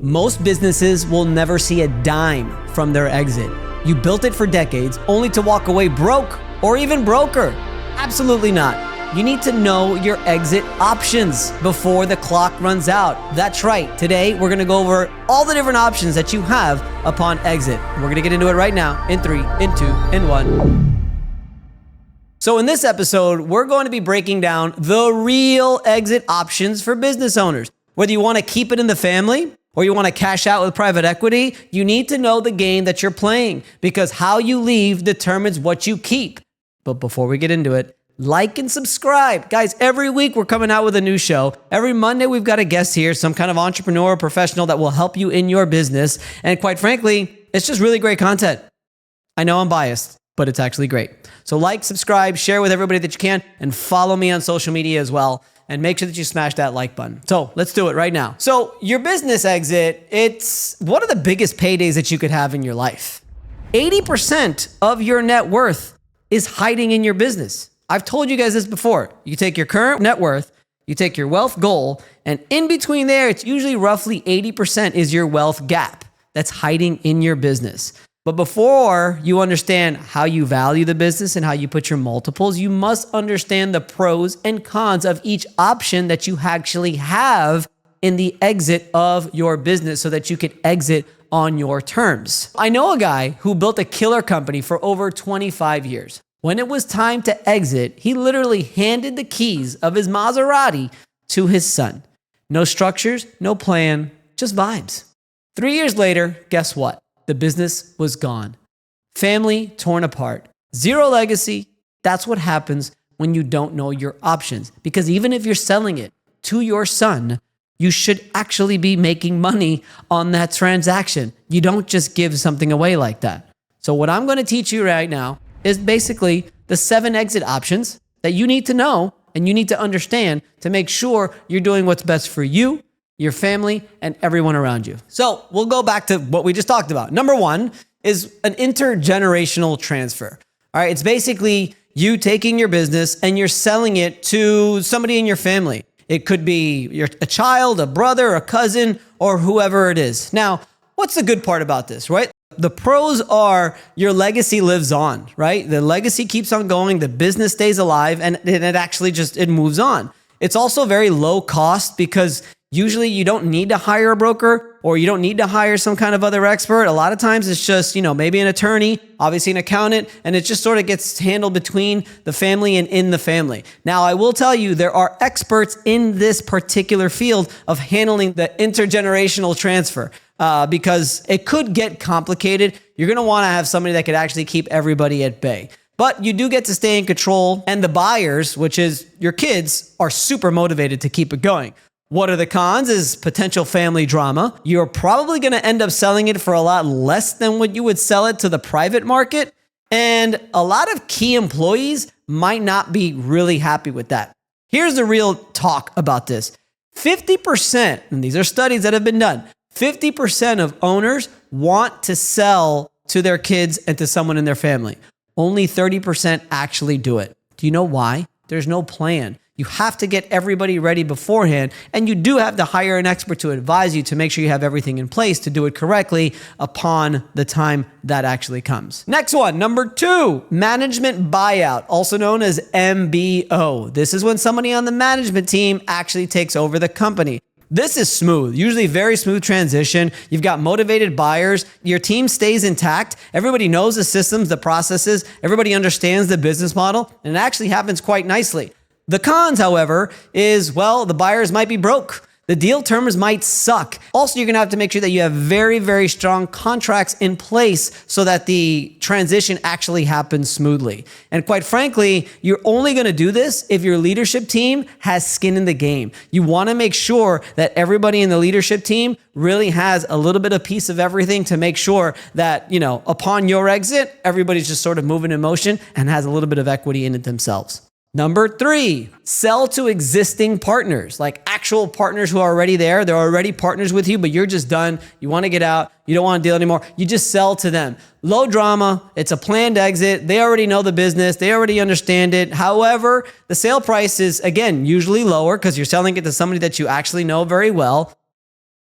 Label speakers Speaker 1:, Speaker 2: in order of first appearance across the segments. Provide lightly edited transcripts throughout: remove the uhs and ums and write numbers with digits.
Speaker 1: Most businesses will never see a dime from their exit. You built it for decades only to walk away broke or even broker. Absolutely not. You need to know your exit options before the clock runs out. That's right. Today, we're going to go over all the different options that you have upon exit. We're going to get into it right now in 3, in 2, in 1. So in this episode, we're going to be breaking down the real exit options for business owners. Whether you want to keep it in the family or you want to cash out with private equity, you need to know the game that you're playing because how you leave determines what you keep. But before we get into it, like and subscribe. Guys, every week we're coming out with a new show. Every Monday we've got a guest here, some kind of entrepreneur or professional that will help you in your business. And quite frankly, it's just really great content. I know I'm biased, but it's actually great. So like, subscribe, share with everybody that you can, and follow me on social media as well. And make sure that you smash that like button. So let's do it right now. So your business exit, it's one of the biggest paydays that you could have in your life. 80% of your net worth is hiding in your business. I've told you guys this before. You take your current net worth, you take your wealth goal, and in between there, it's usually roughly 80% is your wealth gap that's hiding in your business. But before you understand how you value the business and how you put your multiples, you must understand the pros and cons of each option that you actually have in the exit of your business so that you can exit on your terms. I know a guy who built a killer company for over 25 years. When it was time to exit, he literally handed the keys of his Maserati to his son. No structures, no plan, just vibes. 3 years later, guess what? The business was gone. Family torn apart. Zero legacy. That's what happens when you don't know your options. Because even if you're selling it to your son, you should actually be making money on that transaction. You don't just give something away like that. So what I'm going to teach you right now is basically the 7 exit options that you need to know and you need to understand to make sure you're doing what's best for you, your family, and everyone around you. So we'll go back to what we just talked about. Number 1 is an intergenerational transfer. All right, it's basically you taking your business and you're selling it to somebody in your family. It could be a child, a brother, a cousin, or whoever it is. Now, what's the good part about this, right? The pros are your legacy lives on, right? The legacy keeps on going, the business stays alive, and it actually it moves on. It's also very low cost because usually you don't need to hire a broker or you don't need to hire some kind of other expert. A lot of times it's just, maybe an attorney, obviously an accountant, and it just sort of gets handled between the family and in the family. Now, I will tell you, there are experts in this particular field of handling the intergenerational transfer because it could get complicated. You're going to want to have somebody that could actually keep everybody at bay. But you do get to stay in control, and the buyers, which is your kids, are super motivated to keep it going. What are the cons is potential family drama. You're probably going to end up selling it for a lot less than what you would sell it to the private market. And a lot of key employees might not be really happy with that. Here's the real talk about this. 50%, and these are studies that have been done, 50% of owners want to sell to their kids and to someone in their family. Only 30% actually do it. Do you know why? There's no plan. You have to get everybody ready beforehand, and you do have to hire an expert to advise you to make sure you have everything in place to do it correctly upon the time that actually comes. Next one, number 2, management buyout, also known as MBO. This is when somebody on the management team actually takes over the company. This is smooth, usually very smooth transition. You've got motivated buyers. Your team stays intact. Everybody knows the systems, the processes. Everybody understands the business model, and it actually happens quite nicely. The cons, however, is, the buyers might be broke. The deal terms might suck. Also, you're going to have to make sure that you have very, very strong contracts in place so that the transition actually happens smoothly. And quite frankly, you're only going to do this if your leadership team has skin in the game. You want to make sure that everybody in the leadership team really has a little bit of piece of everything to make sure that, upon your exit, everybody's just sort of moving in motion and has a little bit of equity in it themselves. Number 3, sell to existing partners, like actual partners who are already there. They're already partners with you, but you're just done. You want to get out. You don't want to deal anymore. You just sell to them. Low drama. It's a planned exit. They already know the business. They already understand it. However, the sale price is, again, usually lower because you're selling it to somebody that you actually know very well.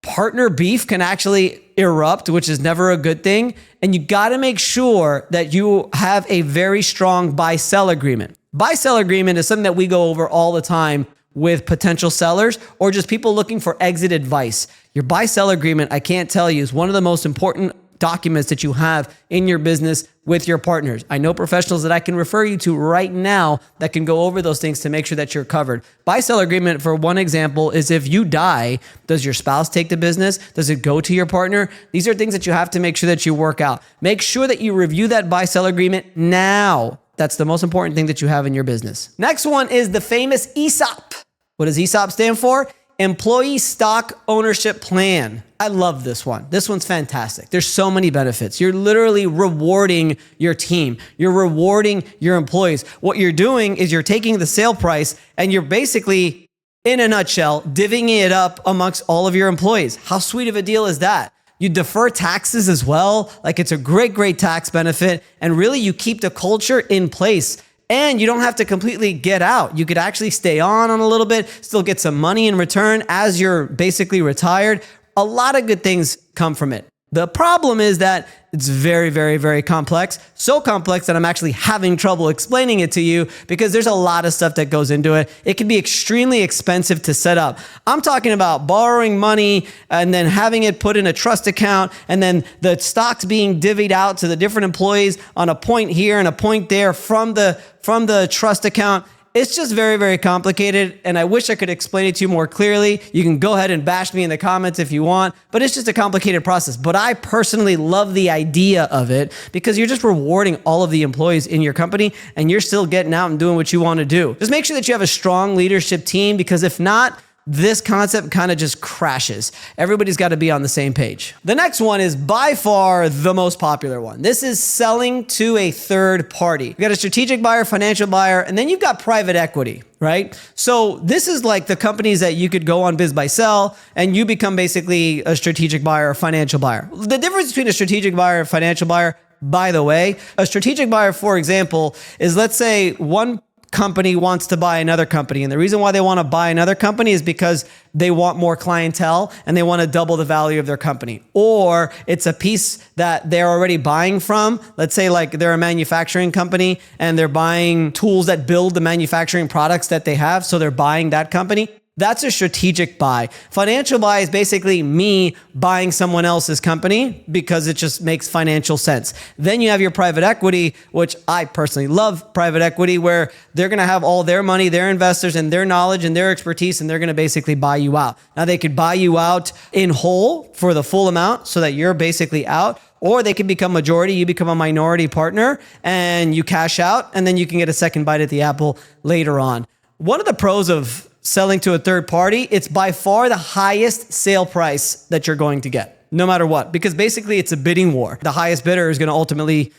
Speaker 1: Partner beef can actually erupt, which is never a good thing. And you got to make sure that you have a very strong buy-sell agreement. Buy-sell agreement is something that we go over all the time with potential sellers or just people looking for exit advice. Your buy-sell agreement, I can't tell you, is one of the most important documents that you have in your business with your partners. I know professionals that I can refer you to right now that can go over those things to make sure that you're covered. Buy-sell agreement, for one example, is if you die, does your spouse take the business? Does it go to your partner? These are things that you have to make sure that you work out. Make sure that you review that buy-sell agreement now. That's the most important thing that you have in your business. Next one is the famous ESOP. What does ESOP stand for? Employee Stock Ownership Plan. I love this one. This one's fantastic. There's so many benefits. You're literally rewarding your team. You're rewarding your employees. What you're doing is you're taking the sale price and you're basically, in a nutshell, divvying it up amongst all of your employees. How sweet of a deal is that? You defer taxes as well. Like, it's a great, great tax benefit. And really, you keep the culture in place. And you don't have to completely get out. You could actually stay on a little bit, still get some money in return as you're basically retired. A lot of good things come from it. The problem is that it's very, very, very complex. So complex that I'm actually having trouble explaining it to you because there's a lot of stuff that goes into it. It can be extremely expensive to set up. I'm talking about borrowing money and then having it put in a trust account and then the stocks being divvied out to the different employees on a point here and a point there from the trust account. It's just very, very complicated, and I wish I could explain it to you more clearly. You can go ahead and bash me in the comments if you want, but it's just a complicated process. But I personally love the idea of it because you're just rewarding all of the employees in your company, and you're still getting out and doing what you want to do. Just make sure that you have a strong leadership team, because if not, this concept kind of just crashes. Everybody's got to be on the same page. The next one is by far the most popular one. This is selling to a third party. You got a strategic buyer, financial buyer, and then you've got private equity, right? So this is like the companies that you could go on Biz Buy Sell and you become basically a strategic buyer or financial buyer. The difference between a strategic buyer and financial buyer, by the way, a strategic buyer, for example, is, let's say one company wants to buy another company. And the reason why they want to buy another company is because they want more clientele and they want to double the value of their company. Or it's a piece that they're already buying from. Let's say like they're a manufacturing company and they're buying tools that build the manufacturing products that they have. So they're buying that company. That's a strategic buy. Financial buy is basically me buying someone else's company because it just makes financial sense. Then you have your private equity, which I personally love private equity, where they're going to have all their money, their investors, and their knowledge and their expertise, and they're going to basically buy you out. Now, they could buy you out in whole for the full amount so that you're basically out. Or they can become majority, you become a minority partner, and you cash out, and then you can get a second bite at the apple later on. One of the pros of selling to a third party, it's by far the highest sale price that you're going to get, no matter what, because basically it's a bidding war. The highest bidder is going to ultimately,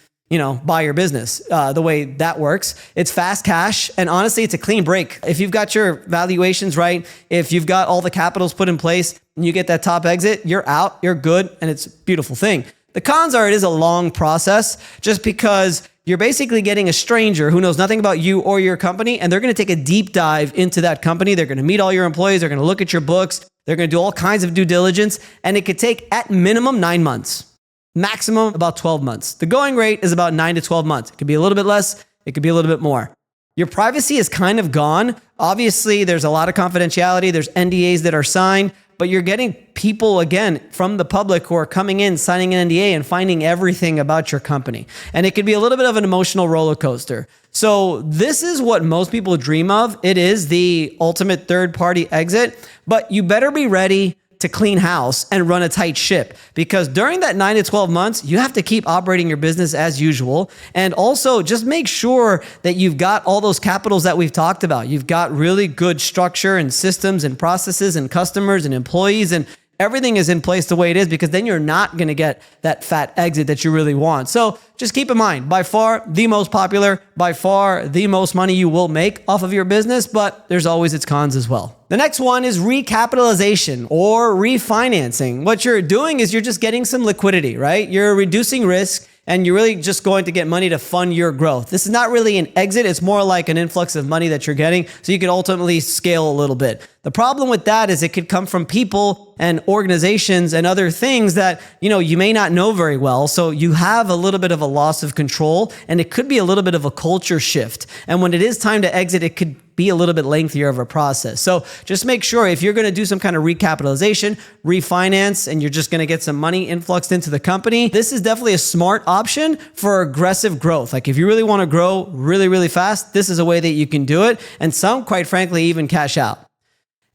Speaker 1: buy your business. The way that works, it's fast cash, and honestly, it's a clean break. If you've got your valuations right, if you've got all the capitals put in place, and you get that top exit, you're out, you're good, and it's a beautiful thing. The cons are it is a long process, just because you're basically getting a stranger who knows nothing about you or your company, and they're going to take a deep dive into that company. They're going to meet all your employees. They're going to look at your books. They're going to do all kinds of due diligence, and it could take at minimum 9 months, maximum about 12 months. The going rate is about 9 to 12 months. It could be a little bit less. It could be a little bit more. Your privacy is kind of gone. Obviously, there's a lot of confidentiality. There's NDAs that are signed, but you're getting people, again, from the public who are coming in, signing an NDA and finding everything about your company. And it could be a little bit of an emotional roller coaster. So this is what most people dream of. It is the ultimate third-party exit, but you better be ready to clean house and run a tight ship, because during that 9 to 12 months, you have to keep operating your business as usual. And also just make sure that you've got all those capitals that we've talked about. You've got really good structure and systems and processes and customers and employees, and everything is in place the way it is, because then you're not going to get that fat exit that you really want. So just keep in mind, by far the most popular, by far the most money you will make off of your business, but there's always its cons as well. The next one is recapitalization or refinancing. What you're doing is you're just getting some liquidity, right? You're reducing risk. and you're really just going to get money to fund your growth. This is not really an exit. It's more like an influx of money that you're getting so you can ultimately scale a little bit. The problem with that is it could come from people and organizations and other things that, you may not know very well. So you have a little bit of a loss of control, and it could be a little bit of a culture shift. And when it is time to exit, it could be a little bit lengthier of a process. So just make sure if you're going to do some kind of recapitalization, refinance, and you're just going to get some money influxed into the company, this is definitely a smart option for aggressive growth. Like if you really want to grow really, really fast, this is a way that you can do it. And some, quite frankly, even cash out.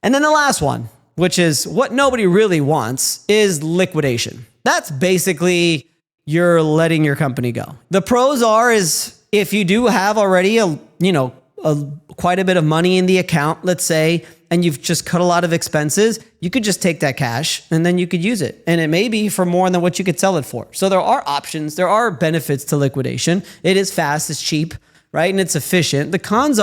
Speaker 1: And then the last one, which is what nobody really wants, is liquidation. That's basically you're letting your company go. The pros is if you do have already quite a bit of money in the account, let's say, and you've just cut a lot of expenses, you could just take that cash and then you could use it. And it may be for more than what you could sell it for. So there are options, there are benefits to liquidation. It is fast, it's cheap, right? And it's efficient. The cons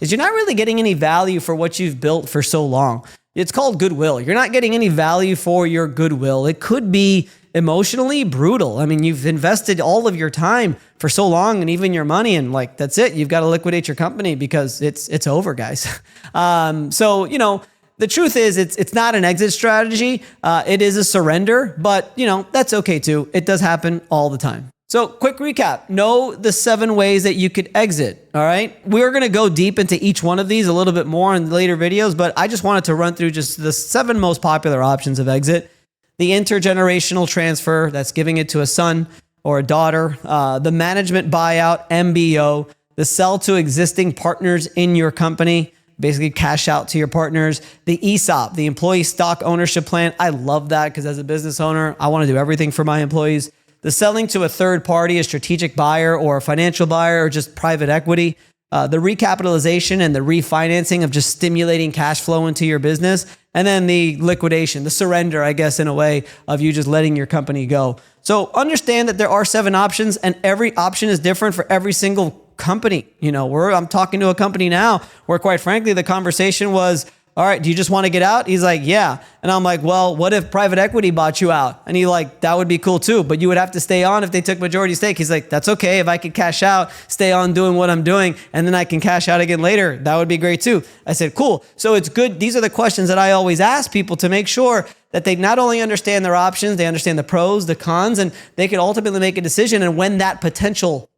Speaker 1: is you're not really getting any value for what you've built for so long. It's called goodwill. You're not getting any value for your goodwill. It could be emotionally brutal. I mean, you've invested all of your time for so long and even your money, and that's it. You've got to liquidate your company because it's over, guys. The truth is it's not an exit strategy. It is a surrender, but that's okay too. It does happen all the time. So quick recap, know the 7 ways that you could exit, all right? We're gonna go deep into each one of these a little bit more in later videos, but I just wanted to run through just the 7 most popular options of exit. The intergenerational transfer, that's giving it to a son or a daughter. The management buyout, MBO. The sell to existing partners in your company, basically cash out to your partners. The ESOP, the employee stock ownership plan. I love that because as a business owner, I want to do everything for my employees. The selling to a third party, a strategic buyer or a financial buyer or just private equity. The recapitalization and the refinancing of just stimulating cash flow into your business. And then the liquidation, the surrender, I guess, in a way of you just letting your company go. So understand that there are 7 options and every option is different for every single company. I'm talking to a company now where quite frankly, the conversation was, all right, do you just want to get out? He's like, yeah. And I'm like, well, what if private equity bought you out? And he's like, that would be cool too, but you would have to stay on if they took majority stake. He's like, that's okay. If I could cash out, stay on doing what I'm doing, and then I can cash out again later, that would be great too. I said, cool. So it's good. These are the questions that I always ask people to make sure that they not only understand their options, they understand the pros, the cons, and they can ultimately make a decision. And when that potential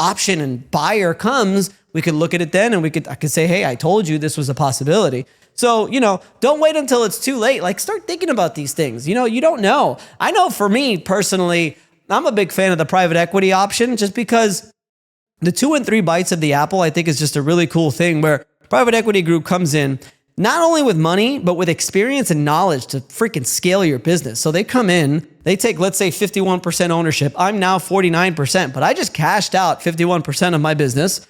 Speaker 1: option and buyer comes, we could look at it then and I could say, hey, I told you this was a possibility. So, don't wait until it's too late. Start thinking about these things. You don't know. I know for me personally, I'm a big fan of the private equity option just because the 2 and 3 bites of the apple, I think is just a really cool thing where private equity group comes in not only with money, but with experience and knowledge to freaking scale your business. So they come in, they take, let's say 51% ownership. I'm now 49%, but I just cashed out 51% of my business,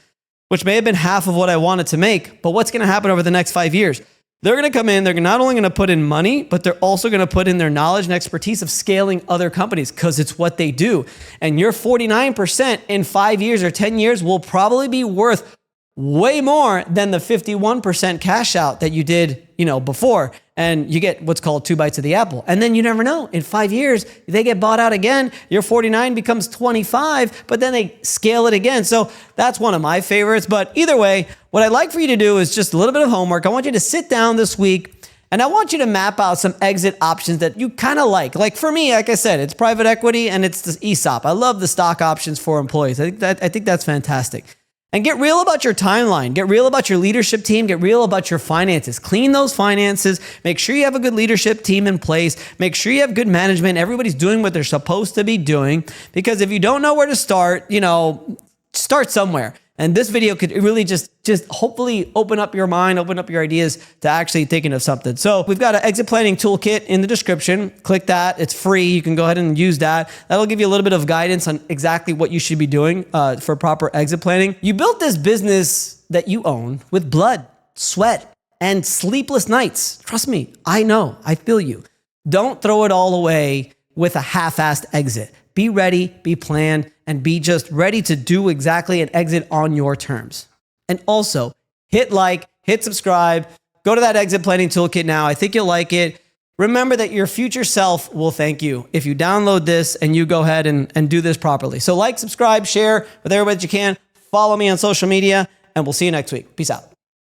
Speaker 1: which may have been half of what I wanted to make. But what's going to happen over the next 5 years? They're going to come in, they're not only going to put in money, but they're also going to put in their knowledge and expertise of scaling other companies because it's what they do. And your 49% in 5 years or 10 years will probably be worth way more than the 51% cash out that you did, before. And you get what's called 2 bites of the apple. And then you never know. In 5 years, they get bought out again. Your 49 becomes 25, but then they scale it again. So that's one of my favorites. But either way, what I'd like for you to do is just a little bit of homework. I want you to sit down this week and I want you to map out some exit options that you kind of like. Like for me, like I said, it's private equity and it's the ESOP. I love the stock options for employees. I think that's fantastic. And get real about your timeline. Get real about your leadership team. Get real about your finances. Clean those finances. Make sure you have a good leadership team in place. Make sure you have good management. Everybody's doing what they're supposed to be doing. Because if you don't know where to start, start somewhere. And this video could really just hopefully open up your mind, open up your ideas to actually thinking of something. So we've got an exit planning toolkit in the description. Click that. It's free. You can go ahead and use that. That'll give you a little bit of guidance on exactly what you should be doing for proper exit planning. You built this business that you own with blood, sweat, and sleepless nights. Trust me, I know. I feel you. Don't throw it all away with a half-assed exit. Be ready, be planned, and be just ready to do exactly an exit on your terms. And also, hit like, hit subscribe, go to that exit planning toolkit now. I think you'll like it. remember that your future self will thank you if you download this and you go ahead and do this properly. So like, subscribe, share with everybody that you can. Follow me on social media, and we'll see you next week. Peace out.